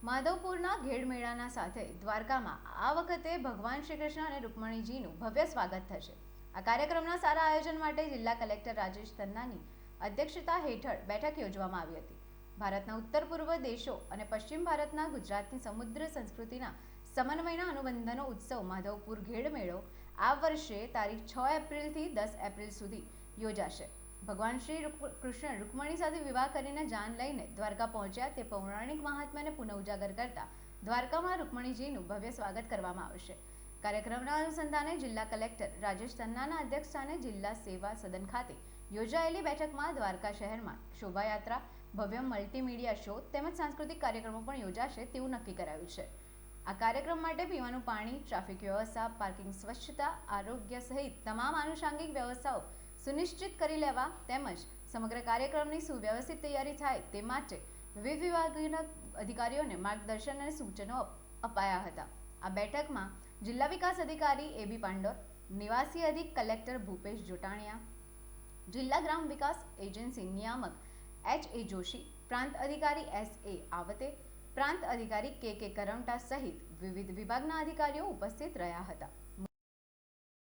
માધવપુરના ઘેડ મેળાના સાથે દ્વારકામાં આ વખતે ભગવાન શ્રી કૃષ્ણ અને રૂકમણીજીનું ભવ્ય સ્વાગત થશે. આ કાર્યક્રમના સારા આયોજન માટે જિલ્લા કલેક્ટર રાજેશ તન્નાની અધ્યક્ષતા હેઠળ બેઠક યોજવામાં આવી હતી. ભારતના ઉત્તર પૂર્વ દેશો અને પશ્ચિમ ભારતના ગુજરાતની સમુદ્ર સંસ્કૃતિના સમન્વયના અનુબંધનો ઉત્સવ માધવપુર ઘેડ મેળો આ વર્ષે તારીખ 6 એપ્રિલથી 10 એપ્રિલ સુધી યોજાશે. ભગવાન શ્રી કૃષ્ણ રૂકમણી સાથે વિવાહ કરીને જાન લઈને દ્વારકા પહોંચ્યા તે પૌરાણિક મહાત્મ્યને પુનઃ ઉજાગર કરતા દ્વારકામાં રૂકમણીજીનું ભવ્ય સ્વાગત કરવામાં આવશે. કાર્યક્રમના અનુસંધાને જિલ્લા કલેક્ટર રાજેશ તન્નાના અધ્યક્ષસ્થાને જિલ્લા સેવા સદન ખાતે યોજાયેલી બેઠકમાં દ્વારકા શહેરમાં શોભાયાત્રા, ભવ્ય મલ્ટીમીડિયા શો તેમજ સાંસ્કૃતિક કાર્યક્રમો પણ યોજાશે તેવું નક્કી કરાયું છે. આ કાર્યક્રમ માટે પીવાનું પાણી, ટ્રાફિક વ્યવસ્થા, પાર્કિંગ, સ્વચ્છતા, આરોગ્ય સહિત તમામ આનુષાંગિક વ્યવસ્થાઓ સુનિશ્ચિત કરી લેવા તેમજ સમગ્ર કાર્યક્રમની સુવ્યવસ્થિત તૈયારી થાય તે માટે વિવિધ વિભાગના અધિકારીઓને માર્ગદર્શન અને સૂચનો અપાયા હતા. આ બેઠકમાં જિલ્લા વિકાસ અધિકારી એબી પાંડોર, નિવાસી અધિક કલેક્ટર ભૂપેશ જોટાણીયા, જિલ્લા ગ્રામ વિકાસ એજન્સી નિયામક HA જોશી, પ્રાંત અધિકારી SA આવતે, પ્રાંત અધિકારી KK કરમટા સહિત વિવિધ વિભાગના અધિકારીઓ ઉપસ્થિત રહ્યા હતા.